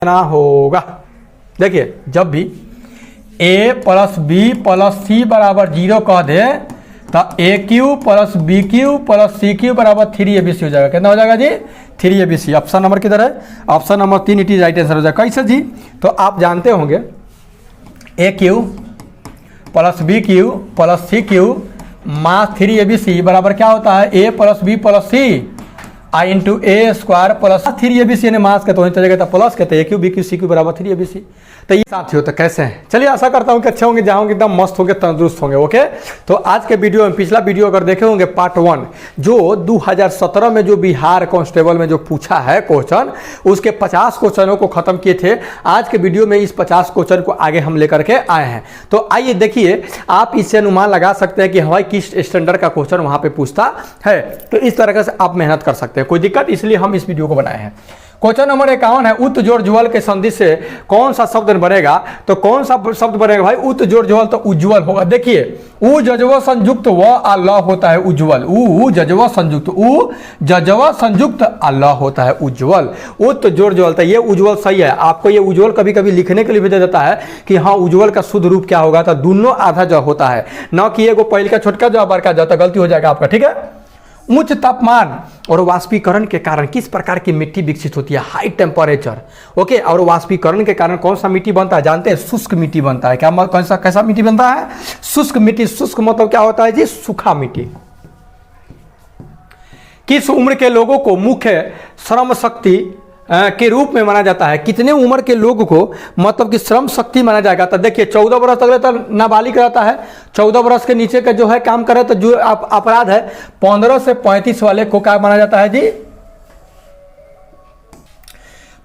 ना होगा। देखिए जब भी a plus b plus c बराबर 0 कह दे तो ए cube plus b cube plus c cube बराबर 3abc हो जाएगा। कितना हो जाएगा जी? 3abc। ऑप्शन नंबर किधर है? Option number 3 it is right answer हो जाएगा। कैसे जी? तो आप जानते होंगे a cube plus b cube plus c cube मास 3abc बराबर क्या होता है? A plus b plus c आई into a square plus 3abc यानी मास के तो वहीं चलेगा प्लस कहते हैं a cube b cube c cube बराबर 3abc। तो ये साथियों तो कैसे हैं? चलिए आशा करता हूँ कि अच्छे होंगे, जहाँ एकदम मस्त होंगे, तंदुरुस्त होंगे। ओके, तो आज के वीडियो में पिछला वीडियो अगर देखे होंगे पार्ट 1 जो 2017 में जो बिहार कांस्टेबल में जो पूछा है क्वेश्चन, उसके 50 क्वेश्चनों को खत्म किए थे। आज के वीडियो में इस 50 क्वेश्चन को आगे हम लेकर के आए हैं। तो आइए देखिए, आप इससे अनुमान लगा सकते हैं कि हवाई किस स्टैंडर्ड का क्वेश्चन वहां पे पूछता है। तो इस तरह से आप मेहनत कर सकते हैं, कोई दिक्कत, इसलिए हम इस वीडियो को बनाए हैं। क्वेश्चन नंबर 51 है, उत जोड़ ज्वल के संधि से कौन सा शब्द बनेगा? तो कौन सा शब्द बनेगा भाई? उत जोड़ ज्वल तो उज्ज्वल होगा। देखिए उ जजव संयुक्त व अल्लाह होता है उज्ज्वल। उ जजव संयुक्त, उ जजव संयुक्त अल्लाह होता है उज्ज्वल। उत जोड़ ज्वल, तो ये उज्ज्वल सही है। आपको ये उज्ज्वल कभी कभी लिखने के लिए भी दे देता है कि हाँ उज्ज्वल का शुद्ध रूप क्या होगा, तो दोनों आधा जो होता है, न कि एगो पहल का छोटका जो बड़का जो, तो गलती हो जाएगा आपका। ठीक है, उच्च तापमान और वाष्पीकरण के कारण किस प्रकार की मिट्टी विकसित होती है? High temperature. ओके, और वाष्पीकरण के कारण कौन सा मिट्टी बनता है? जानते हैं, शुष्क मिट्टी बनता है। क्या कौन सा कैसा मिट्टी बनता है? शुष्क मिट्टी। शुष्क मतलब क्या होता है जी? सूखा मिट्टी। किस उम्र के लोगों को मुख्य श्रम शक्ति के रूप में माना जाता है? कितने उम्र के लोगों को मतलब कि श्रम शक्ति माना जाएगा? तो देखिए 14 वर्ष तक तो नाबालिग रहता है, 14 वर्ष के नीचे का जो है काम करे तो जो अपराध है 15 से 35 वाले को क्या माना जाता है जी?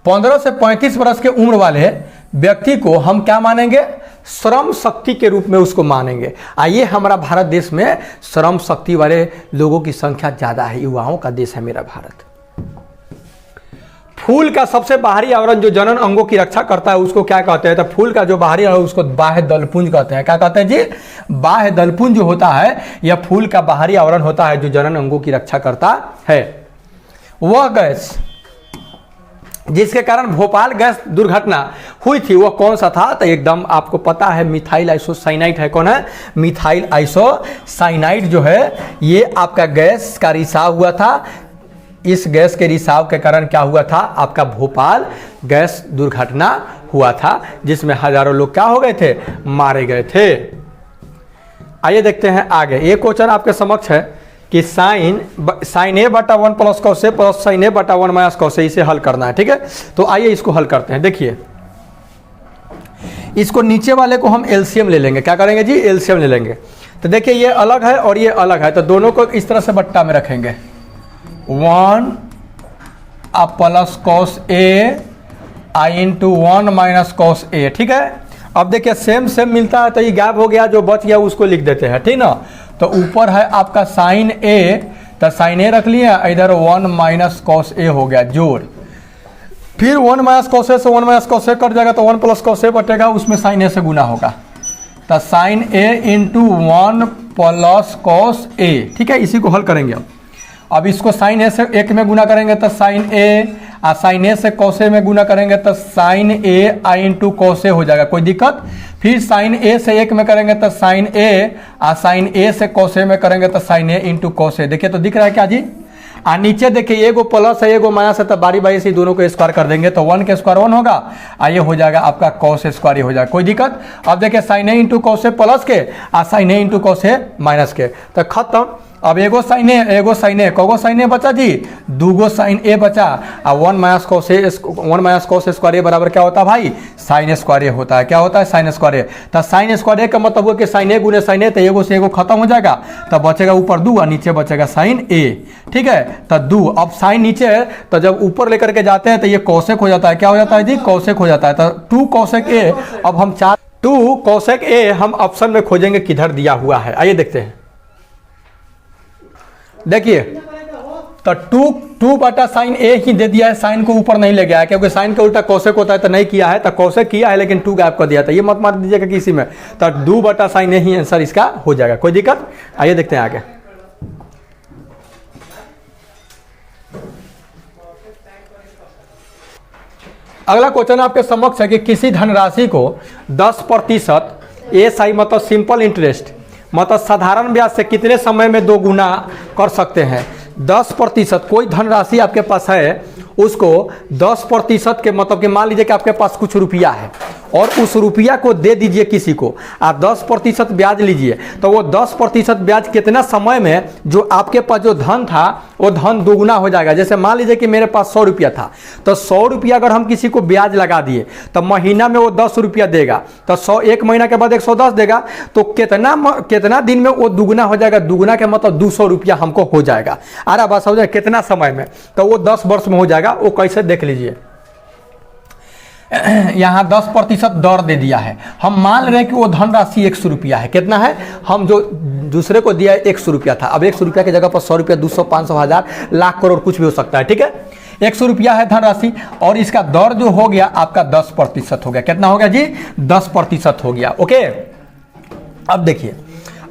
15 से 35 वर्ष के उम्र वाले व्यक्ति को हम क्या मानेंगे? श्रम शक्ति के रूप में उसको मानेंगे। आइए, हमारा भारत देश में श्रम शक्ति वाले लोगों की संख्या ज्यादा है, युवाओं का देश है मेरा भारत। फूल का सबसे बाहरी आवरण जो जनन अंगों की रक्षा करता है उसको क्या कहते हैं? तो फूल का जो बाहरी आवरण उसको बाह्य दलपुंज कहते हैं। क्या कहते हैं जी? बाह्य दलपुंज जो होता है यह फूल का बाहरी आवरण होता है जो जनन अंगों की रक्षा करता है। वह गैस जिसके कारण भोपाल गैस दुर्घटना हुई थी वह कौन सा था? तो एकदम आपको पता है, मिथाइल आइसोसाइनाइड है। कौन है? मिथाइल आइसोसाइनाइड जो है ये आपका गैस का रिसाव हुआ था। इस गैस के रिसाव के कारण क्या हुआ था? आपका भोपाल गैस दुर्घटना हुआ था, जिसमें हजारों लोग क्या हो गए थे? मारे गए थे। आइए देखते हैं आगे। ये क्वेश्चन आपके समक्ष है कि साइन ए बटा 1 plus cos A plus sign ए बटा 1 माइनस कॉस ए, इसे हल करना है। ठीक है, तो आइए इसको हल करते हैं। देखिए इसको नीचे वाले को हम एलसीएम ले लेंगे। क्या करेंगे जी? एलसीएम ले लेंगे। तो देखिए ये अलग है और ये अलग है, तो दोनों को इस तरह से बट्टा में रखेंगे। 1 plus cos A I into 1 minus cos A. ठीक है, अब देखिए सेम सेम मिलता है तो ये गैप हो गया, जो बच गया उसको लिख देते हैं। ठीक ना, तो ऊपर है आपका साइन ए, तो साइन ए रख लिया, इधर 1 माइनस कॉस ए हो गया जोड़। फिर 1 माइनस कॉस ए से 1 माइनस कॉस ए कट जाएगा तो 1 प्लस कॉस ए बटेगा, उसमें साइन ए से गुना होगा, तो sign A into 1 plus cos A. ठीक है, इसी को हल करेंगे। अब इसको साइन ए से 1 में गुना करेंगे तो साइन ए, और साइन ए से कॉस ए में गुना करेंगे तो sign A I into cos A हो जाएगा। कोई दिक्कत? फिर साइन ए से 1 में करेंगे तो साइन ए, और साइन ए से कॉस ए में करेंगे तो sign A into cos A. देखिए तो दिख रहा है क्या जी? और नीचे देखिए एगो प्लस है एगो माइनस है, तो बारी बारी से दोनों को स्क्वायर कर देंगे तो 1 के स्क्वायर 1 होगा, और ये हो जाएगा आपका कॉस स्क्वायर हो जाएगा। कोई दिक्कत? अब देखिए sign A into cos A plus के और sign A into cos A minus के, तो खत्म। अब एगो साइन ए कोगो साइन ए बचा जी? 2 साइन ए बचा, और 1 माइनस कॉस स्क्वायर ए बराबर क्या होता है भाई? साइन स्क्वायर ए होता है। क्या होता है? साइन स्क्वायर ए। तो साइन स्क्वायर ए का मतलब हुआ कि साइन ए गुने साइन ए, तो एगो से एगो खत्म हो जाएगा, तब बचेगा ऊपर 2 और नीचे बचेगा साइन ए। ठीक है, तो 2। अब साइन नीचे है तो जब ऊपर लेकर के जाते हैं तो ये कॉसेक हो जाता है। क्या हो जाता है जी? कॉसेक हो जाता है। तो 2 कॉसेक ए, अब हम 2 कॉसेक ए हम ऑप्शन में खोजेंगे किधर दिया हुआ है। आइए देखते हैं। देखिए तो 2 बटा साइन ए ही दे दिया है, साइन को ऊपर नहीं ले गया है, क्योंकि साइन का उल्टा कॉसेक होता है तो नहीं किया है, तो कॉसेक किया है लेकिन 2 गैप कर दिया था। ये मत मार दीजिएगा किसी में, तो 2 बटा साइन ए ही आंसर इसका हो जाएगा। कोई दिक्कत? आइए देखते हैं आगे। अगला क्वेश्चन आपके समक्ष है कि किसी धनराशि को 10% एसआई मतलब सिंपल इंटरेस्ट मतलब साधारण ब्याज से कितने समय में 2 गुना कर सकते हैं। 10% कोई धनराशि आपके पास है, उसको 10% के मतलब कि मान लीजिए कि आपके पास कुछ रुपया है और उस रुपया को दे दीजिए किसी को, आप 10% ब्याज लीजिए, तो वो 10% ब्याज कितना समय में जो आपके पास जो धन था वो धन दोगुना हो जाएगा। जैसे मान लीजिए कि मेरे पास 100 रुपया था, तो 100 रुपया अगर हम किसी को ब्याज लगा दिए तो महीना में वो 10 रुपया देगा, तो 100 एक महीना के बाद 110 देगा, तो कितना दिन में वो दुगुना हो जाएगा। दुगुना के मतलब 200 रुपया हमको हो जाएगा। अरे बात समझे कितना समय में, तो वो 10 वर्ष में हो जाएगा। वो कैसे देख लीजिए, यहाँ 10% दर दे दिया है। हम मान रहे हैं कि वो धनराशि 100 रुपया है। कितना है, हम जो दूसरे को दिया है 100 रुपया था, अब 100 रुपया की जगह पर 100 रुपया, 200, 500, 1000, लाख, करोड़ कुछ भी हो सकता है। ठीक है, 100 रुपया है धनराशि और इसका दर जो हो गया आपका 10% हो गया। कितना हो गया जी, 10% हो गया। ओके, अब देखिए,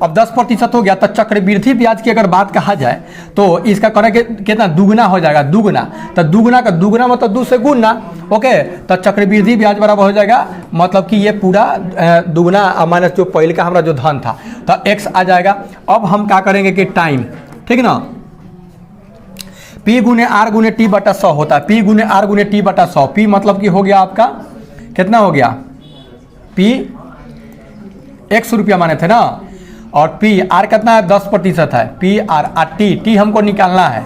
अब 10% हो गया तो चक्रवृद्धि ब्याज की अगर बात कहा जाए तो इसका करेंगे कितना, दुगना हो जाएगा। दुगना, तो दुगना का दुगना मतलब 2 से गुना। ओके, तो चक्रवृद्धि ब्याज बराबर हो जाएगा मतलब कि ये पूरा दुगना माइनस जो पहले का हमारा जो धन था, तो x आ जाएगा। अब हम क्या करेंगे कि टाइम, ठीक ना, P गुने R गुने T बटा 100 होता है। P गुने R गुने T बटा 100, P मतलब कि हो गया आपका कितना हो गया, P 100 रुपया माने थे ना, और पी आर कितना है, 10% है। पी आर टी हमको निकालना है,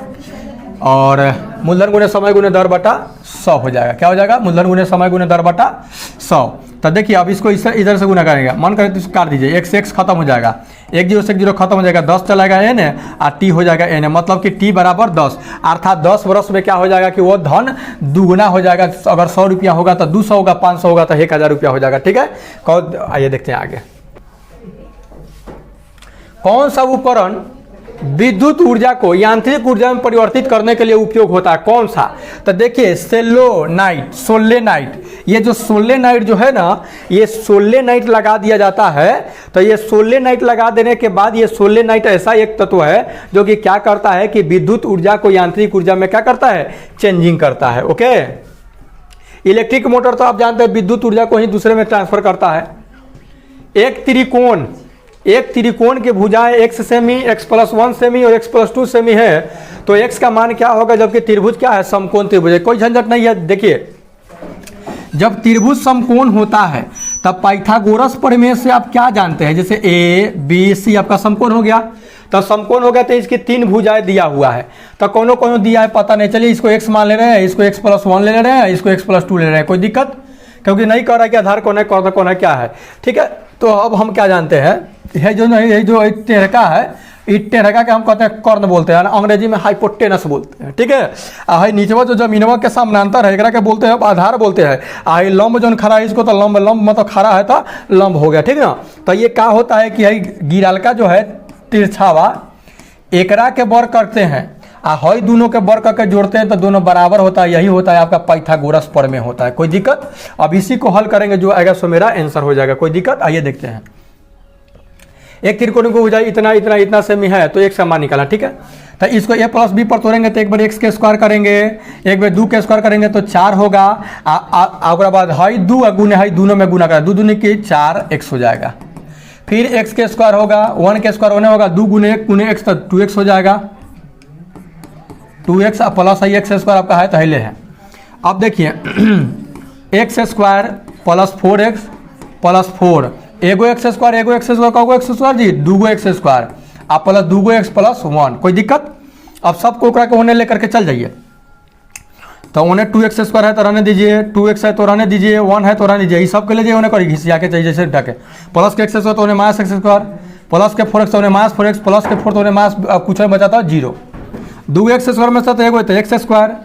और मूलधन गुने समय गुने दर बटा 100 हो जाएगा। क्या हो जाएगा, मूलधन गुने समय गुने दर बटा 100। तो देखिए अब इसको इधर से गुना करेंगे, मन करे तो काट दीजिए, एक से x खत्म हो जाएगा, 1 0 से 1 0 खत्म हो जाएगा, 10 चलाएगा n और टी हो जाएगा n, मतलब कि टी बराबर 10, अर्थात 10 वर्ष में क्या हो जाएगा कि वो धन दुगुना हो जाएगा। अगर 100 रुपया होगा तो 200 होगा, 500 होगा तो 1000 रुपया हो जाएगा। ठीक है, आइए देखते हैं आगे। कौन सा उपकरण विद्युत ऊर्जा को यांत्रिक ऊर्जा में परिवर्तित करने के लिए उपयोग होता है, कौन सा। तो देखिए सोलेनाइट, सोलेनाइट, ये जो सोलेनाइट जो है ना, ये सोलेनाइट लगा दिया जाता है। तो ये सोलेनाइट लगा देने के बाद, ये सोलेनाइट ऐसा एक तत्व है जो कि क्या करता है कि विद्युत ऊर्जा को यांत्रिक ऊर्जा में क्या करता है, चेंजिंग करता है। ओके, इलेक्ट्रिक मोटर तो आप जानते हैं विद्युत ऊर्जा को ही दूसरे में ट्रांसफर करता है। एक त्रिकोण की भुजाएं x सेमी, x + 1 सेमी और x + 2 सेमी है, तो x का मान क्या होगा, जबकि त्रिभुज क्या है, समकोण त्रिभुज है। कोई झंझट नहीं है। देखिए जब त्रिभुज समकोण होता है तब पाइथागोरस प्रमेय से आप क्या जानते हैं, जैसे ए बी सी आपका समकोण हो गया, तब समकोण हो गया तो इसकी 3 भुजाएं दिया हुआ है, तो कौन दिया है पता नहीं, चलिए इसको x मान ले रहे हैं, इसको x + 1 ले रहे हैं, इसको x + 2 ले रहे हैं, कोई दिक्कत, क्योंकि नहीं कह रहा है कि आधार कौन है, कौन कौन है क्या है। ठीक है, तो अब हम क्या जानते हैं, यह जो नहीं, ये जो टेढ़का है, इस टेढ़का के हम कहते हैं कर्ण बोलते हैं, अंग्रेजी में हाइपोटेनस बोलते हैं। ठीक है, हाई नीचवा जो जमीनवा के समानांतर है एकरा के बोलते हैं आधार बोलते हैं। हाई लंब जो खड़ा है इसको तो लंब मतलब खड़ा है तो लंब हो गया। ठीक है ना, तो ये क्या होता है कि यही गिरालका जो है तिरछावा एकरा के बर करते हैं, हई दोनों के बर करके जोड़ते हैं तो दोनों बराबर होता है। यही होता है आपका पाइथागोरस प्रमेय होता है। कोई दिक्कत, अब इसी को हल करेंगे, जो आएगा सो मेरा आंसर हो जाएगा। कोई दिक्कत, आइए देखते हैं। एक त्रिकोण को भुजाएं इतना इतना इतना सेमी है तो एक समान निकाला। ठीक है, तो इसको a + b पर तोड़ेंगे तो एक बार x के स्क्वायर करेंगे, एक बार 2 के स्क्वायर करेंगे तो 4 होगा, और बाद हाई 2 गुने हाई दोनों में गुना करें, 2 दूनी की 4x हो जाएगा। फिर x के स्क्वायर होगा, 1 के स्क्वायर होने होगा, 2 गुने 1 गुने x तो 2x हो जाएगा, 2x प्लस आई x स्क्वायर आपका है तो हिले है। अब देखिए x square plus 4x plus 4, एगो x स्क्वायर कगो x स्क्वायर जी, 2 x स्क्वायर आप प्लस 2 x प्लस 1। कोई दिक्कत, अब सबको के होने लेकर के चल जाइए। तो उन्हें 2x स्क्वायर है तो रहने दीजिए, 2x है तो रहने दीजिए, 1 है तो रहने दीजिए, ये सब के लीजिए, उन्हें करी घिसिया के चाहिए जैसे ढके, प्लस के x स्क्वायर तो उन्हें माइनस x स्क्वायर, प्लस के 4x तो उन्हें माइनस 4x, प्लस के 4 तो उन्हें माइनस कुछ नहीं बचाता 0, 2x स्क्वायर में से तो एगो तो x स्क्वायर।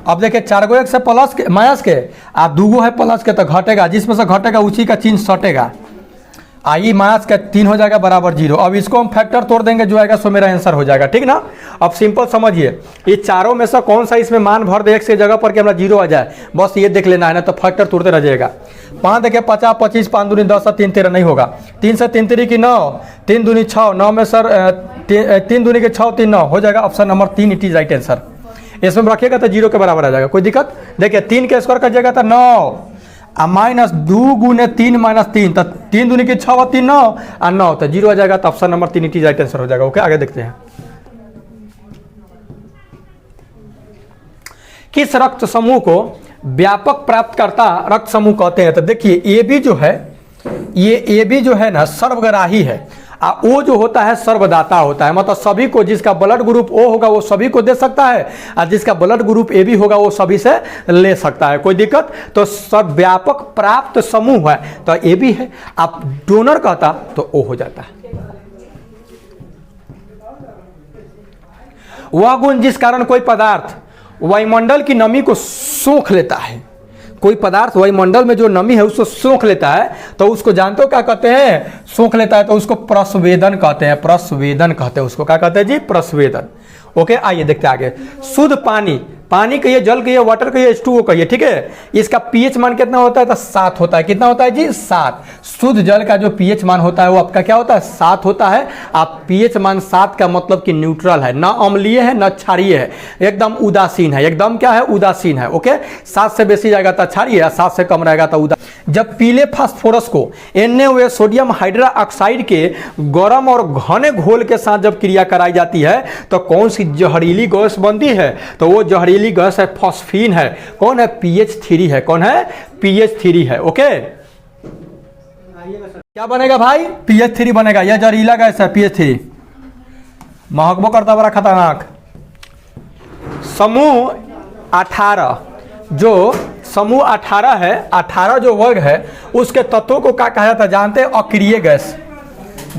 अब देखिए 4 गो x है प्लस के माइनस के, आप 2 गो है प्लस के तो घटेगा, जिसमें से घटेगा उसी का चिन्ह सटेगा, आई माइनस का 3 हो जाएगा बराबर 0। अब इसको हम फैक्टर तोड़ देंगे, जो आएगा सो मेरा आंसर हो जाएगा। ठीक ना, अब सिंपल समझिए, ये चारों में से कौन सा इसमें मान भर दे x की जगह पर कि हमारा 0 आ जाए, बस ये देख लेना है ना, तो फैक्टर तोड़ते रह जाएगा। 5 देखिए 50 25, 5 दूनी 10 और 3 13 नहीं होगा, 3 से 3 3 की 9, 3 दूनी 6, 9 में सर 3 दूनी के 6 3 9 हो जाएगा। Option number 3 it is right answer. इसमें रखिएगा तो 0 के बराबर आ जाएगा, कोई दिक्कत। देखिए 3 के स्क्वायर कर जाएगा तो 9 माइनस 2 गुने 3 माइनस 3 तो 3 दूनी की 6 और 3 9 और 9 तो 0 आ जाएगा। तो option number 3 it is right answer हो जाएगा। ओके, आगे देखते हैं। किस रक्त समूह को व्यापक प्राप्तकर्ता रक्त समूह कहते हैं? तो देखिए ए बी जो है, ये ए बी जो है ना सर्वग्राही है, ओ जो होता है सर्वदाता होता है। मतलब सभी को, जिसका ब्लड ग्रुप ओ होगा वो सभी को दे सकता है, और जिसका ब्लड ग्रुप ए बी होगा वो सभी से ले सकता है, कोई दिक्कत। तो सब व्यापक प्राप्त समूह है तो ए बी है। आप डोनर कहता तो ओ हो जाता है। वह गुण जिस कारण कोई पदार्थ वायुमंडल की नमी को सोख लेता है, कोई पदार्थ वायुमंडल में जो नमी है उसको सोख लेता है, तो उसको जानते हो क्या कहते हैं? सोख लेता है तो उसको प्रस्वेदन कहते हैं। प्रस्वेदन कहते हैं उसको, क्या कहते हैं जी? प्रस्वेदन। ओके, आइए देखते हैं आगे। शुद्ध पानी, पानी कहिए, जल कहिए, वाटर कहिए, H2O कहिए, ठीक है। इसका पीएच मान कितना होता है? तो 7 होता है। कितना होता है जी? 7। शुद्ध जल का जो पीएच मान होता है वो आपका क्या होता है? 7 होता है। आप पीएच मान 7 का मतलब कि न्यूट्रल है, ना अम्लीय है ना क्षारीय है, एकदम उदासीन है। एकदम क्या है? उदासीन है। ओके, 7 से बेसी जाएगा तो क्षारीय है, 7 से कम रहेगा तो उदासीन। जब पीले फास्फोरस को Na सोडियम हाइड्रोक्साइड के गर्म और घने घोल के साथ जब क्रिया कराई जाती है तो कौन सी जहरीली गैस बनती है? तो वो जहरीली गैस है फॉस्फीन है। कौन है? pH3 है। कौन है? pH3 है। ओके, क्या बनेगा भाई? pH3 बनेगा। यह जहरीला गैस है pH3, महकबो करता बड़ा खतरनाक। समूह 18, जो समूह 18 है, 18 जो वर्ग है उसके तत्वों को क्या कहा जाता है? जानते हैं? अक्रिय गैस।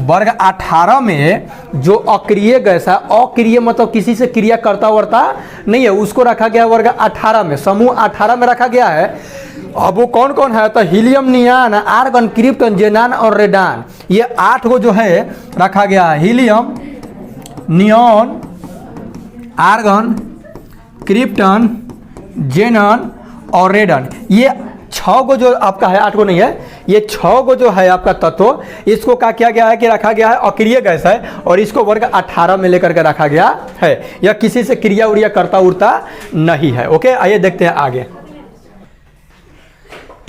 वर्ग 18 में जो अक्रिय गैस है, अक्रिय मतलब किसी से क्रिया करता वर्ता नहीं है, उसको रखा गया वर्ग 18 में, समूह 18 में रखा गया है। अब वो कौन कौन है? तो हीलियम, नियान, आर्गन, क्रिप्टन, जेनान और रेडान, ये 8 को जो है रखा गया है। हीलियम, नियॉन, आर्गन, क्रिप्टन, जेनन और रेडन, ये 6 को जो आपका है, 8 को नहीं है, ये 6 को जो है आपका तत्व, इसको क्या किया गया है कि रखा गया है अक्रिय गैस है, और इसको वर्ग 18 में लेकर के रखा गया है। यह किसी से क्रिया उरिया करता उड़ता नहीं है। ओके, आइए देखते हैं आगे।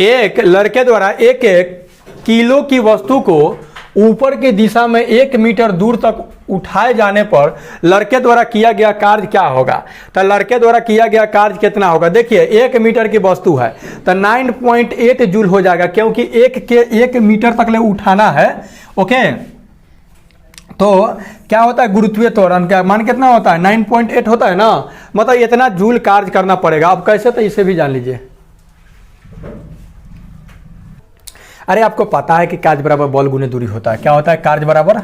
एक लड़के द्वारा 1 किलो की वस्तु को ऊपर की दिशा में 1 मीटर दूर तक उठाए जाने पर लड़के द्वारा किया गया कार्य क्या होगा? तो लड़के द्वारा किया गया कार्य कितना होगा? देखिए 1 मीटर की वस्तु है तो 9.8 जूल हो जाएगा, क्योंकि 1 मीटर तक ले उठाना है। ओके, तो क्या होता है? गुरुत्वीय त्वरण का मान कितना होता है? 9.8 होता है ना, मतलब इतना जूल कार्य करना पड़ेगा। अब कैसे? तो इसे भी जान लीजिए। अरे आपको पता है कि कार्य बराबर बल गुने दूरी होता है। क्या होता है? कार्य बराबर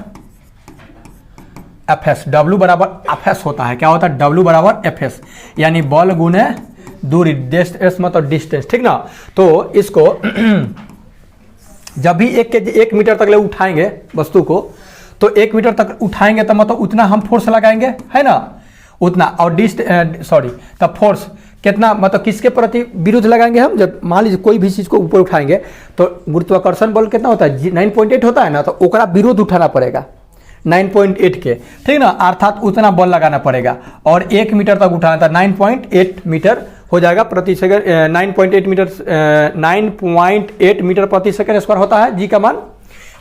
एफएस, डब्ल्यू बराबर एफएस होता है। क्या होता है? डब्ल्यू बराबर एफएस, यानी बल गुने दूरी, एस मतलब डिस्टेंस, ठीक ना। तो इसको जब भी 1 मीटर तक ले उठाएंगे वस्तु को, तो 1 मीटर तक उठाएंगे तो मतलब उतना हम फोर्स लगाएंगे, है ना, उतना। और तब फोर्स कितना, मतलब किसके प्रति विरुद्ध लगाएंगे हम? जब मान लीजिए कोई भी चीज़ को ऊपर उठाएंगे तो गुरुत्वाकर्षण बल कितना होता है? 9.8 होता है ना, तो ओकरा विरुद्ध उठाना पड़ेगा 9.8 के, ठीक ना, अर्थात उतना बल लगाना पड़ेगा। और 1 मीटर तक उठाना था, 9.8 मीटर हो जाएगा प्रति सेकंड, 9.8 मीटर प्रति सेकंड स्क्वायर होता है जी का मान।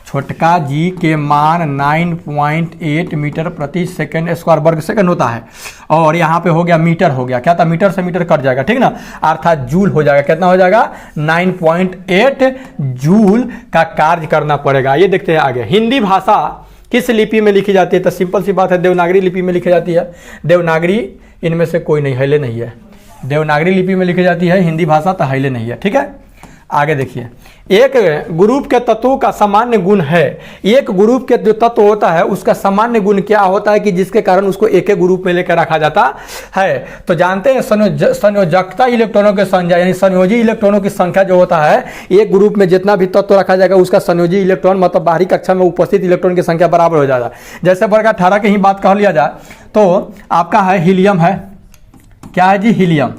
छोटका जी के मान 9.8 मीटर प्रति सेकंड स्क्वायर वर्ग सेकंड होता है। और यहाँ पे हो गया मीटर, हो गया क्या था? मीटर से मीटर कट जाएगा, ठीक ना, अर्थात जूल हो जाएगा। कितना हो जाएगा? 9.8 जूल का कार्य करना पड़ेगा। ये देखते हैं आगे। हिंदी भाषा किस लिपि में लिखी जाती है? तो सिंपल सी बात है, देवनागरी लिपि में लिखी जाती है। देवनागरी इनमें से कोई नहीं, हिले नहीं है। देवनागरी लिपि में लिखी जाती है हिंदी भाषा, तो हिले नहीं है, ठीक है। आगे देखिए, एक ग्रुप के तत्वों का सामान्य गुण है। एक ग्रुप के जो तत्व होता है उसका सामान्य गुण क्या होता है कि जिसके कारण उसको एक ग्रुप में लेकर रखा जाता है? तो जानते हैं संयोजकता इलेक्ट्रॉनों के संख्या, यानी संयोजी इलेक्ट्रॉनों की संख्या जो होता है, एक ग्रुप में जितना भी तत्व रखा जाएगा उसका संयोजी इलेक्ट्रॉन मतलब बाहरी कक्षा में उपस्थित इलेक्ट्रॉन की संख्या बराबर हो जाएगा। जैसे वर्ग 18 की ही बात कह लिया जाए तो आपका है हीलियम है, क्या है जी? हीलियम।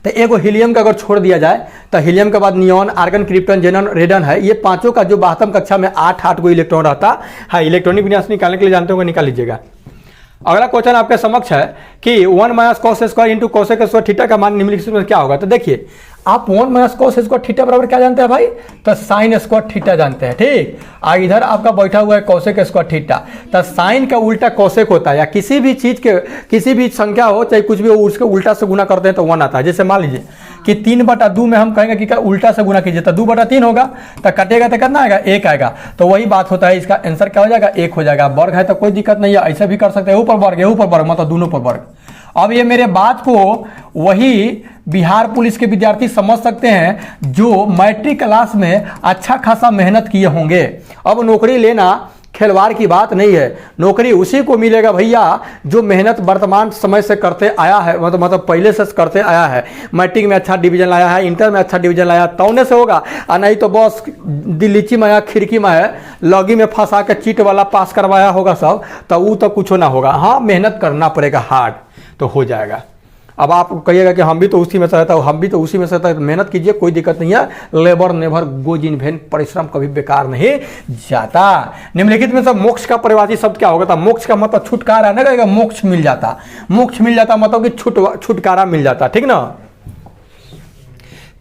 तो एगो हीलियम का अगर छोड़ दिया जाए तो हीलियम के बाद नियॉन, आर्गन, क्रिप्टन, जेनन, रेडन है। ये पांचों का जो 12वीं कक्षा में 8 को इलेक्ट्रॉन रहता है। इलेक्ट्रॉनिक विन्यास निकालने के लिए जानते होंगे, निकाल लीजिएगा। अगला क्वेश्चन आपके समक्ष है कि 1 minus cos square into cosec square theta का मान निम्नलिखित में क्या होगा। तो देखिए आप 1 माइनस कॉस स्क्वायर थीटा बराबर क्या जानते हैं भाई, तो साइन स्क्वायर थीटा जानते हैं। ठीक, इधर आपका बैठा हुआ है कोसेक स्क्वायर थीटा, तो साइन का उल्टा कोसेक होता है, या किसी भी चीज के किसी भी संख्या हो चाहे कुछ भी हो उसके उल्टा से गुना करते हैं तो 1 आता है। जैसे मान लीजिए कि 3/2 में हम कहेंगे कि उल्टा से गुना कीजिए तो 2/3 होगा, तो कटेगा तो कितना आएगा, 1 आएगा। तो वही बात होता है, इसका आंसर क्या हो जाएगा, 1 हो जाएगा। वर्ग है तो कोई दिक्कत नहीं है, ऐसे भी कर सकते हैं, ऊपर वर्ग मतलब दोनों पर वर्ग। अब ये मेरे बात को वही बिहार पुलिस के विद्यार्थी समझ सकते हैं जो मैट्रिक क्लास में अच्छा खासा मेहनत किए होंगे। अब नौकरी लेना खिलवाड़ की बात नहीं है, नौकरी उसी को मिलेगा भैया जो मेहनत वर्तमान समय से करते आया है, मतलब पहले से करते आया है। मैट्रिक में अच्छा डिवीजन लाया है, इंटर में अच्छा डिवीजन लाया, तौने से होगा, और नहीं तो बस दिल्लीची में या खिड़की में है लॉगी में फंसा के चीट वाला पास करवाया होगा सब, तो वो तो कुछ ना होगा। हाँ, मेहनत करना पड़ेगा हार्ड, तो हो जाएगा। अब आप कहिएगा कि हम भी तो उसी में से रहता हूँ, हम भी तो उसी में से रहता है, मेहनत कीजिए, कोई दिक्कत नहीं है। Labour never goes in when, परिश्रम कभी बेकार नहीं जाता। निम्नलिखित में सब मोक्ष का परिभाषित शब्द क्या होगा, तो मोक्ष का मतलब छुटकारा, ना कहेगा मोक्ष मिल जाता, मोक्ष मिल जाता मतलब कि छुटकारा मिल जाता। ठीक ना।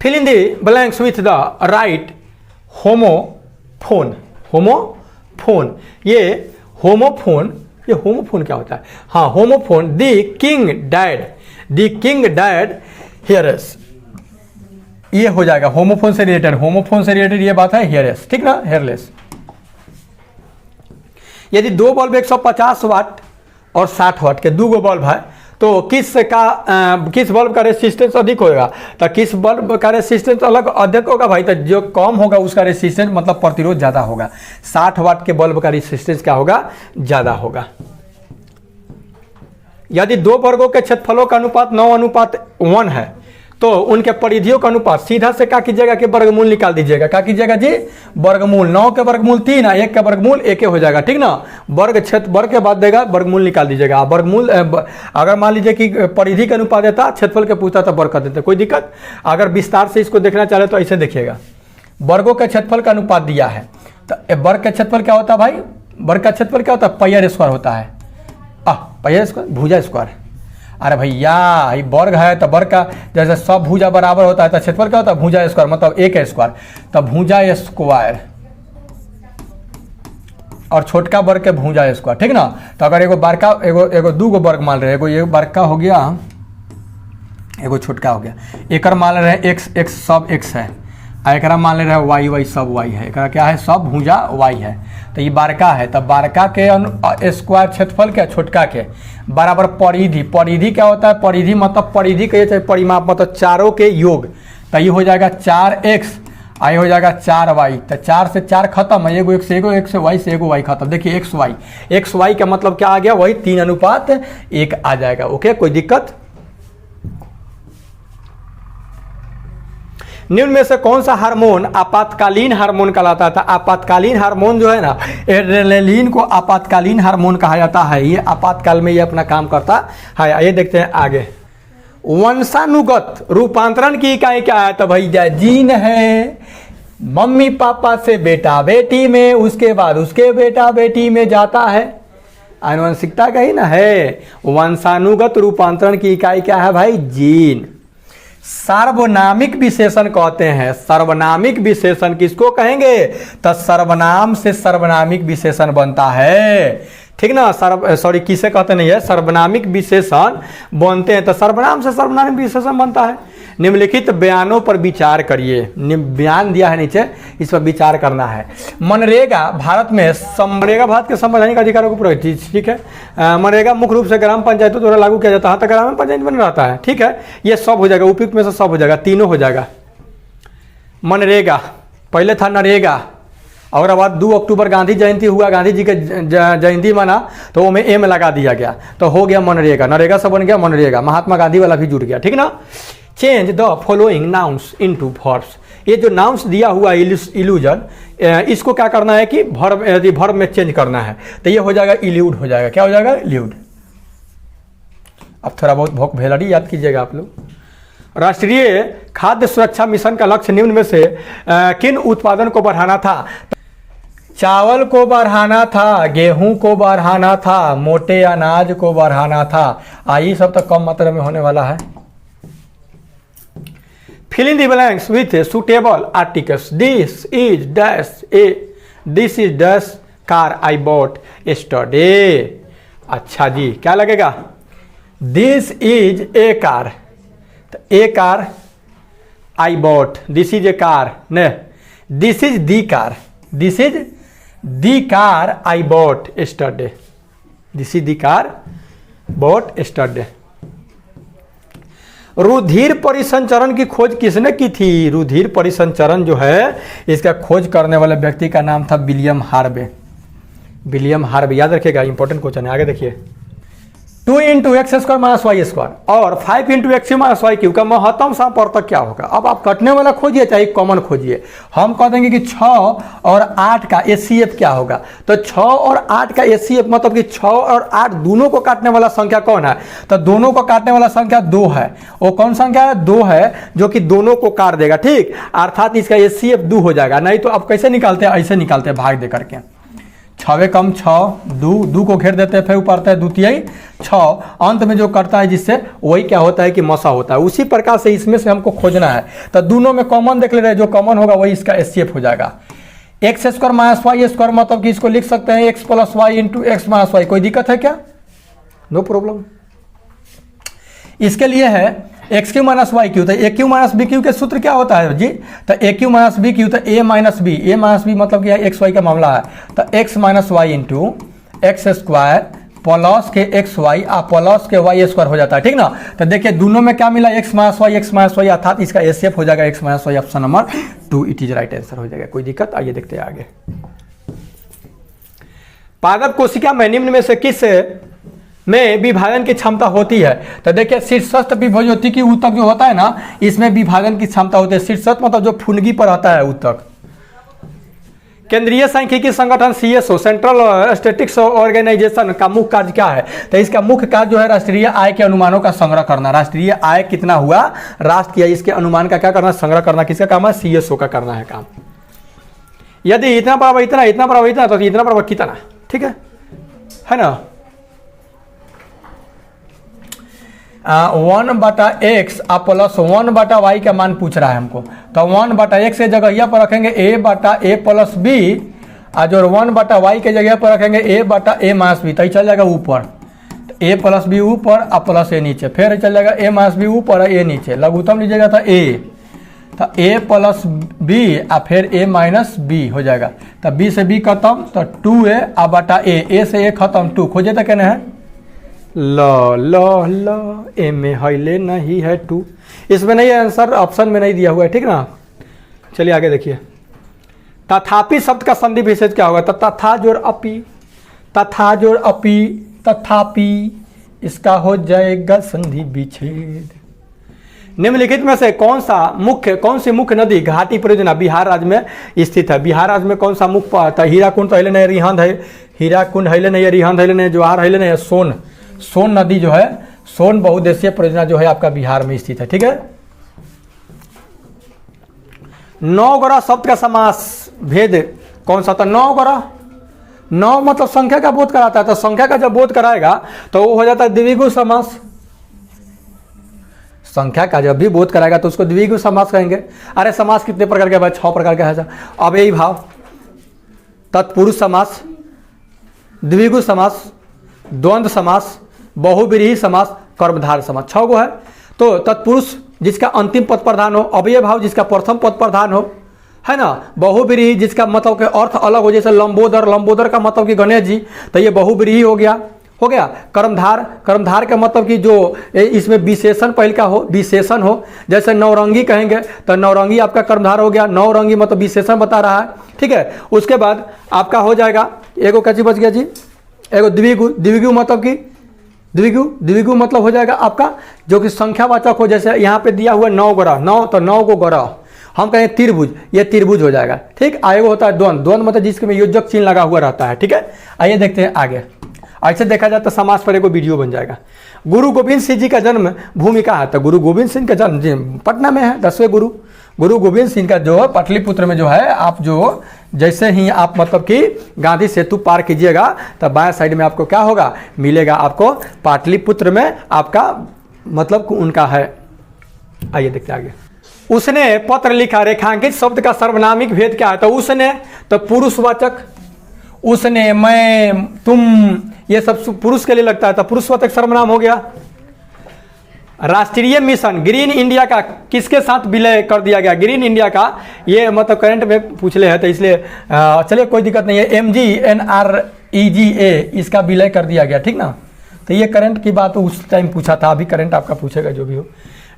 Fill in the blanks with the right homophone. Homophone, ये होमोफोन क्या होता है, हाँ homophone. The king dad hears, ये हो जाएगा होमोफोन से रिलेटेड ये बात है हियरस। ठीक ना, हेयरलेस। यदि 2 बल्ब 150 वाट और 60 वाट के 2 बल्ब है तो किस बल्ब का रेसिस्टेंस अधिक होगा, तो किस बल्ब का रेसिस्टेंस अधिक होगा भाई, तो जो कम होगा उसका रेसिस्टेंस मतलब प्रतिरोध ज्यादा होगा। 60 वाट के बल्ब का रेसिस्टेंस क्या होगा, ज्यादा होगा। यदि 2 वर्गों के क्षेत्रफलों का अनुपात 9:1 है तो उनके परिधियों का अनुपात सीधा से क्या कीजिएगा कि वर्गमूल निकाल दीजिएगा। क्या कीजिएगा जी, वर्गमूल। 9 के वर्गमूल 3 है, 1 का वर्गमूल 1 हो जाएगा। ठीक ना, वर्ग क्षेत्र वर्ग के बाद देगा, वर्गमूल निकाल दीजिएगा। वर्गमूल अगर मान लीजिए कि परिधि का अनुपात देता, क्षेत्रफल के पूछता तो वर्ग कर देते, कोई दिक्कत। अगर विस्तार से इसको देखना चाह रहे तो ऐसे देखिएगा, वर्गों के क्षेत्रफल का अनुपात दिया है, तो वर्ग का क्षेत्रफल क्या होता है भाई, वर्ग का क्षेत्रफल क्या होता है, पाई स्क्वायर होता है। पाई स्क्वायर, भुजा स्क्वायर। अरे भैया ये वर्ग है तो वर्ग का जैसे सब भुजा बराबर होता है तो क्षेत्रफल क्या होता है, भुजा स्क्वायर मतलब 1 स्क्वायर, तो भुजा स्क्वायर और छोटका वर्ग के भुजा स्क्वायर। ठीक ना। तो अगर एगो बड़का एगो 2 गो वर्ग मान रहे, एगो ये बड़का हो गया, एगो छोटका हो गया, एक मान रहे हैं x सब x है, एक मान ले रहे हैं y सब y है, एक क्या है, सब भुजा y है। तो ये बारका है, तो बारका के स्क्वायर क्षेत्रफल के छोटका के बराबर परिधि। परिधि क्या होता है, परिधि मतलब परिधि कहिए चाहे परिमाप मतलब चारों के योग। तो ये हो जाएगा 4x, आई हो जाएगा 4y। तो 4 से 4 खत्म है, एगो x से एगो, x से y से एगो y खत्म। देखिए xy का मतलब क्या आ गया, वही 3:1 आ जाएगा। ओके, कोई दिक्कत। निम्न में से कौन सा हार्मोन आपातकालीन हार्मोन कहलाता था। आपातकालीन हार्मोन जो है ना, एड्रेनलिन को आपातकालीन हार्मोन कहा जाता है। ये आपातकाल में ये अपना काम करता है। ये देखते हैं आगे, वंशानुगत रूपांतरण की इकाई क्या है, तो भैया जीन है। मम्मी पापा से बेटा बेटी में, उसके बाद उसके बेटा बेटी में जाता है, आनुवंशिकता का ही ना है। वंशानुगत रूपांतरण की इकाई क्या है भाई, जीन। सर्वनामिक विशेषण कहते हैं। सर्वनामिक विशेषण किसको कहेंगे, तो सर्वनाम से सर्वनामिक विशेषण बनता है। ठीक ना, सॉरी किसे कहते नहीं है, सर्वनामिक विशेषण बनते हैं, तो सर्वनाम से सर्वनामिक विशेषण बनता है। निम्नलिखित बयानों पर विचार करिए। बयान दिया है नीचे, इस पर विचार करना है। मनरेगा भारत में मनरेगा भारत के संवैधानिक अधिकारों को पूरा, ठीक है। मनरेगा मुख्य रूप से ग्राम पंचायतों द्वारा लागू किया जाता है, तो ग्राम पंचायत बन रहता है। ठीक है, ये सब हो जाएगा, उपयुक्त में से सब हो जाएगा, तीनों हो जाएगा। मनरेगा पहले था नरेगा, और बाद 2 अक्टूबर गांधी जयंती हुआ, गांधी जी के जयंती मना तो वो में एम लगा दिया गया, तो हो गया मनरेगा। नरेगा से बन गया मनरेगा, महात्मा गांधी वाला भी जुड़ गया। ठीक ना। Change the following nouns into verbs. ये जो नाउन्स दिया हुआ इल्यूजन, इसको क्या करना है कि वर्ब में चेंज करना है, तो ये हो जाएगा इल्यूड हो जाएगा। क्या हो जाएगा, इल्यूड। अब थोड़ा बहुत भोक भेलरी याद कीजिएगा आप लोग। राष्ट्रीय खाद्य सुरक्षा मिशन का लक्ष्य निम्न में से किन उत्पादन को बढ़ाना था। चावल को बढ़ाना था, गेहूं को बढ़ाना था, मोटे अनाज को बढ़ाना था। आई सब तो कम मात्रा में होने वाला है। Fill in the blanks with suitable articles. This is dash a, this is dash car I bought yesterday. अच्छा जी, क्या लगेगा? दिस इज ए कार, तो a car I bought, this is a car ने, this is the car, this is the car I bought yesterday, this is the car bought yesterday. रुधिर परिसंचरण की खोज किसने की थी? रुधिर परिसंचरण जो है इसका खोज करने वाले व्यक्ति का नाम था विलियम हार्वे। विलियम हार्वे, याद रखिएगा, इंपॉर्टेंट क्वेश्चन है। आगे देखिए, 2 into X square minus Y square और 5 into X minus Y cube का महत्तम संपर्क क्या होगा? अब आप कटने वाला खोजिए चाहे कॉमन खोजिए। हम कह देंगे कि 6 और 8 का एचसीएफ क्या होगा? तो 6 और 8 का एचसीएफ मतलब कि 6 और 8 दोनों को काटने वाला संख्या कौन है? तो दोनों को काटने वाला संख्या 2 है। वो कौन संख्या है? 2 है, जो कि दोनों को काट देगा, ठीक। अर्थात इसका एचसीएफ 2 हो जाएगा। नहीं तो आप कैसे निकालते हैं? ऐसे निकालते हैं, भाग दे करके। 6 कम 6, 2 को घेर देते हैं, फिर ऊपर आता है 2 तिहाई 6, अंत में जो करता है जिससे वही क्या होता है कि मसा होता है। उसी प्रकार से इसमें से हमको खोजना है, तो दोनों में कॉमन देख ले रहे हैं, जो कॉमन होगा वही इसका एचसीएफ हो जाएगा। X square minus Y square मतलब कि इसको लिख सकते हैं X plus Y into X minus Y. कोई दिक्कत है क्या? No problem. इसके लिए है X cube minus Y cube, तो ए क्यू माइनस बी क्यू के सूत्र क्या होता है जी? तो ए क्यू माइनस बी क्यू, तो A minus B, A minus B मतलब क्या है? एक्स वाई का मामला है, तो x minus Y into X square plus के एक्स वाई प्लस के वाई स्क्वायर हो जाता है, ठीक ना। तो देखिए दोनों में क्या मिला? एक्स माइनस वाई, अर्थात इसका एचसीएफ हो जाएगा X minus Y. Option number 2 it is right answer हो जाएगा। कोई दिक्कत? आइए देखते हैं आगे। पादप कोशिका में निम्न में से किस में विभाजन की क्षमता होती है? तो देखिए शीर्षस्थ विभज्योति की ऊतक जो होता है ना, इसमें विभाजन की क्षमता होती है। शीर्षस्थ मतलब जो फुनगी पर आता है ऊतक। केंद्रीय सांख्यिकी संगठन सीएसओ, सेंट्रल स्टैटिस्टिक्स ऑर्गेनाइजेशन का मुख्य कार्य क्या है? तो इसका मुख्य कार्य जो है राष्ट्रीय आय के अनुमानों का संग्रह करना। राष्ट्रीय आय कितना हुआ राष्ट्र किया, इसके अनुमान का क्या करना? संग्रह करना। किसका काम है? सीएसओ का करना है काम। यदि इतना बराबर इतना, इतना बराबर इतना, तो इतना बराबर कितना, ठीक है ना। 1/x प्लस 1/y का मान पूछ रहा है हमको, तो 1/x के जगह यह पर रखेंगे a/a प्लस b, और 1/y के जगह पर रखेंगे a/a माइनस b, तो चल जाएगा ऊपर, a प्लस बी ऊपर और प्लस a नीचे, फिर चल जाएगा a माइनस b ऊपर और a नीचे, लघुत्तम लीजिएगा तो a, तो a प्लस b और फिर a माइनस b हो जाएगा। तो b से b खत्म तो 2a और बटा a से a खत्म 2, खोजे तो कहने हैं ल ए में हईले नहीं है 2, इसमें नहीं है आंसर, ऑप्शन में नहीं दिया हुआ है, ठीक ना। चलिए आगे देखिए। तथापि शब्द का संधि विशेष क्या होगा? तो तथा जोड़ अपि, तथा जोड़ अपि, तथापि, इसका हो जाएगा संधि विच्छेद। निम्नलिखित में से कौन सी मुख्य नदी घाटी परियोजना बिहार राज्य में स्थित है? बिहार राज्य में कौन सा मुख्य? तो हीराकुंड तो हिले नहीं, रिहंद है, हीराकुंड हिले नहीं, रिहंद हिले नहीं, जवाहर हिले नहीं, सोन नदी जो है, सोन बहुउद्देशीय परियोजना जो है आपका बिहार में स्थित है, ठीक है। नौगरा शब्द का समास भेद कौन सा था? नौगरा, नौ मतलब संख्या का बोध कराता है, तो संख्या का जब बोध कराएगा तो वो हो जाता है द्विगु समास। संख्या का जब भी बोध कराएगा तो उसको द्विगु समास कहेंगे। अरे समास कितने प्रकार के भाई? 6 प्रकार के है। अब यही भाव, तत्पुरुष समास, द्विगु समास, द्वंद्व समास, बहुव्रीहि समास, कर्मधारय समास, 6 गो है। तो तत्पुरुष जिसका अंतिम पद प्रधान हो, अव्यय भाव जिसका प्रथम पद प्रधान हो, है ना। बहुव्रीहि जिसका मतलब के अर्थ अलग हो, जैसे लंबोदर, लंबोदर का मतलब कि गणेश जी, तो ये बहुव्रीहि हो गया। कर्मधार, कर्मधार का मतलब कि जो इसमें विशेषण पहले का हो, विशेषण हो, जैसे नौरंगी कहेंगे तो नौरंगी आपका कर्मधार हो गया। नौरंगी मतलब विशेषण बता रहा है, ठीक है। उसके बाद आपका हो जाएगा एगो कैसी बच गया जी, एगो द्विगु, द्विगु मतलब कि द्विगु मतलब हो जाएगा आपका जो कि संख्यावाचक हो, जैसे यहाँ पे दिया हुआ 9 ग्रह, 9 तो 9 को ग्रह, हम कहें त्रिभुज, ये त्रिभुज हो जाएगा, ठीक। आएगा होता है द्वंद्व, द्वंद्व मतलब जिसमें योजक चिन्ह लगा हुआ रहता है, ठीक है। आइए देखते हैं आगे। ऐसे देखा जाए तो समास पर एगो वीडियो बन जाएगा। गुरु गोविंद सिंह जी का जन्म भूमि कहाँ है? तो गुरु गोविंद सिंह का जन्म पटना में है, 10वें गुरु गुरु गोविंद सिंह का जो पाटलिपुत्र में जो है, आप जो जैसे ही आप मतलब कि गांधी सेतु पार कीजिएगा तब बाएं साइड में आपको क्या होगा, मिलेगा आपको पाटलिपुत्र में आपका मतलब उनका है। आइए देखते आगे। उसने पत्र लिखा, रेखांकित शब्द का सर्वनामिक भेद क्या है, तो उसने तो पुरुषवाचक, उसने, मैं, तुम, ये सब पुरुष के लिए लगता है तो पुरुषवाचक सर्वनाम हो गया। राष्ट्रीय मिशन ग्रीन इंडिया का किसके साथ विलय कर दिया गया, ग्रीन इंडिया का, ये मतलब करंट में पूछ ले है तो इसलिए चलिए कोई दिक्कत नहीं है, MGNREGA इसका विलय कर दिया गया, ठीक ना। तो ये करंट की बात उस टाइम पूछा था, अभी करंट आपका पूछेगा जो भी हो।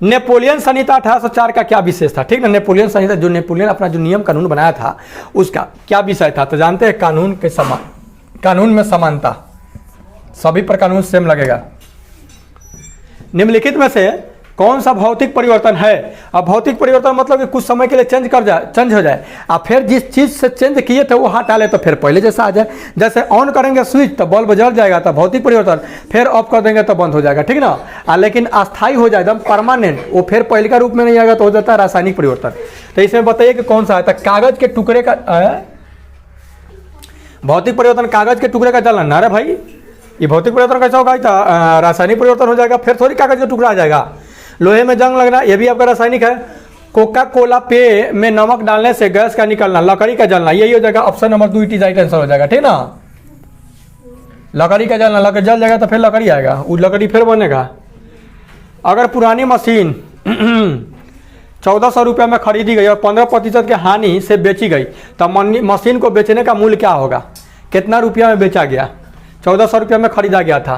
नेपोलियन संहिता 1804 का क्या विशेष था, ठीक ना। नेपोलियन संहिता, जो नेपोलियन अपना जो नियम कानून बनाया था उसका क्या विषय था, तो जानते हैं कानून के समान, कानून में समानता, सभी पर कानून सेम लगेगा। निम्नलिखित में से कौन सा भौतिक परिवर्तन है, अब भौतिक परिवर्तन मतलब कि कुछ समय के लिए चेंज हो जाए, आप फिर जिस चीज से चेंज किए थे वो हटा ले तो फिर पहले जैसा आ जाए। जैसे ऑन करेंगे स्विच तो बल्ब जल जाएगा तो भौतिक परिवर्तन, फिर ऑफ कर देंगे तो बंद हो जाएगा, ठीक ना। लेकिन अस्थायी हो जाए एकदम परमानेंट, वो फिर पहले का रूप में नहीं आएगा तो हो जाता है रासायनिक परिवर्तन। तो इसमें बताइए कि कौन सा है, तो कागज के टुकड़े का भौतिक परिवर्तन, कागज के टुकड़े का जलना। अरे भाई ये भौतिक परिवर्तन कैसा होगा, रासायनिक परिवर्तन हो जाएगा, फिर थोड़ी कागज का टुकड़ा आ जाएगा। लोहे में जंग लगना, ये भी आपका रासायनिक है। कोका कोला पेय में नमक डालने से गैस का निकलना, लकड़ी का जलना, यही हो जाएगा option number 2, it is right answer हो जाएगा, ठीक ना। लकड़ी का जलना, लकड़ी जल जाएगा तो फिर लकड़ी आएगा, वो लकड़ी फिर बनेगा। अगर पुरानी मशीन 1400 रुपये में खरीदी गई और 15% की हानि से बेची गई तो मशीन को बेचने का मूल्य क्या होगा, कितना रुपया में बेचा गया, 1400 रुपये में खरीदा गया था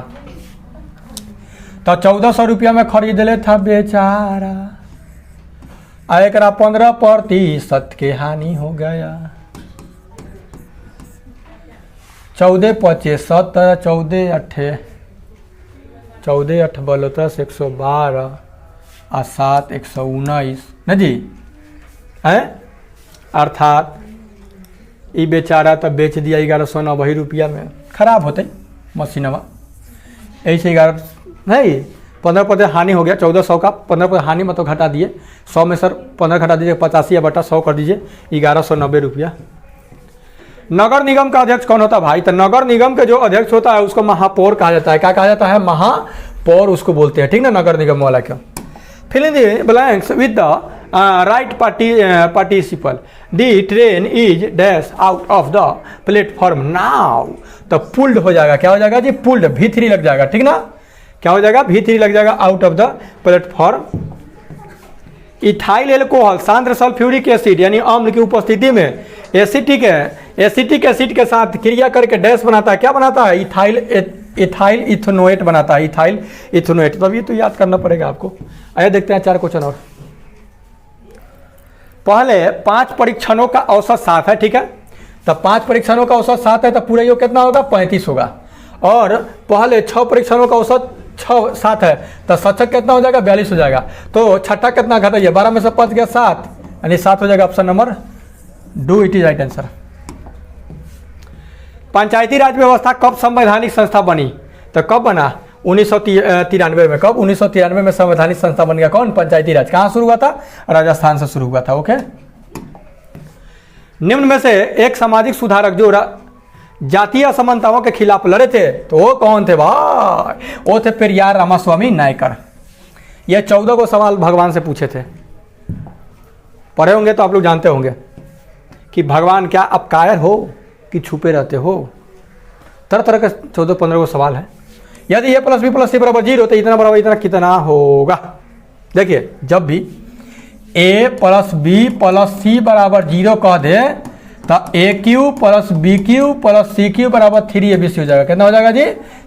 तो 1400 रुपया में खरीद ले था बेचारा, एक 15% के हानि हो गया। 14 5 17, 14 8 12 112 और 7 119 न जी है, अर्थात ये बेचारा तो बेच दिया 1190 रुपया में, खराब होते मशीनवा, ऐसे 11 नहीं 15% हानि हो गया, 1400 का 15% हानि मतलब घटा दिए, 100 में सर 15 घटा दीजिए, 85 या बटा 100 कर दीजिए, 1190 रुपया। नगर निगम का अध्यक्ष कौन होता है भाई, तो नगर निगम के जो अध्यक्ष होता है उसको महापौर कहा जाता है। क्या कहा जाता है, महापौर उसको बोलते हैं, ठीक ना, नगर निगम वाला। क्या fill in the blanks with the right participle, the train is dash out of the platform now, तो पुल्ड हो जाएगा, क्या हो जाएगा जी, पुल्ड, V3 लग जाएगा, ठीक ना, क्या हो जाएगा, V3 लग जाएगा, out of the platform. Ethyl alcohol सांद्र सल्फ्यूरिक एसिड यानी अम्ल की उपस्थिति में एसिटिक एसिड के साथ क्रिया करके डैश बनाता है, क्या बनाता है, इथाइल इथेनोएट बनाता है, इथाइल इथेनोएट। तब ये तो याद करना पड़ेगा आपको। आइए देखते हैं 4 क्वेश्चन और। पहले 5 परीक्षणों का औसत 7 है, ठीक है, तो 5 परीक्षणों का औसत 7 है तो पूरा योग कितना होगा, 35 होगा। और पहले 6 परीक्षणों का औसत 7 है तो 7 कितना हो जाएगा, 42 हो जाएगा। तो छठा कितना घटाइए, 12 में से 5 गया 7, यानी 7 हो जाएगा, option number 2 it is right answer. Panchayati Raj व्यवस्था कब संवैधानिक संस्था बनी, तो कब बना, 1993 में। कब, 1993 में संवैधानिक संस्था बन गया, कौन, पंचायती राज। कहाँ शुरू हुआ था, राजस्थान से शुरू हुआ था। ओके, निम्न में से एक सामाजिक सुधारक जो जातीय असमानताओं के खिलाफ लड़े थे तो वो कौन थे भाई, वो थे पेरियार रामास्वामी नायकर। ये 14 को सवाल भगवान से पूछे थे, पढ़े होंगे तो आप लोग जानते होंगे कि भगवान क्या आप कायर हो कि छुपे रहते हो, तरह तरह के 14-15 को सवाल है। यदि a + b + c = 0 तो इतना बराबर इतना कितना होगा। देखिए जब भी a + b + c = 0 कह दे तो AQ + BQ + CQ = 3ABC हो जाएगा। कितना हो जाएगा जी,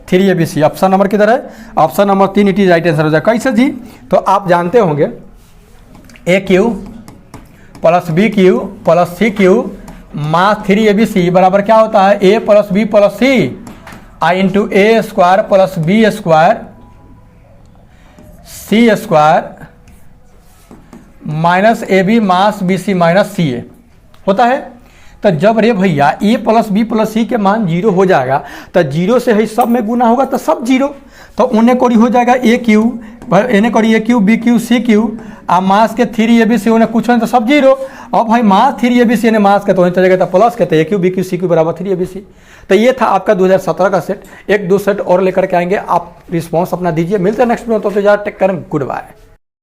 3ABC। ऑप्शन नंबर किधर है, option number 3 it is right answer हो जाएगा। कैसे जी, तो आप जानते होंगे AQ + BQ + CQ मास 3ABC बराबर क्या होता है, A + B + C I × A² + B² C² minus AB mass BC minus CA होता है। तो जब रे भैया A + B + C के मान 0 हो जाएगा तो 0 से ही सब में गुना होगा तो सब 0, तो उन्हें कोड़ी हो जाएगा ए क्यू, एने कोड़ी a cube b cube c cube, आ मास के 3ABC उन्हें कुछ नहीं तो सब जीरो। अब भाई मास 3ABC ने मास के तो जगह था प्लस के, तो ए cube b cube c cube बराबर 3ABC। तो ये था आपका 2017 का सेट। एक दो सेट और लेकर के आएंगे, आप रिस्पॉन्स अपना दीजिए। मिलते हैं नेक्स्ट में, तो यार टेक केयर, गुड बाय।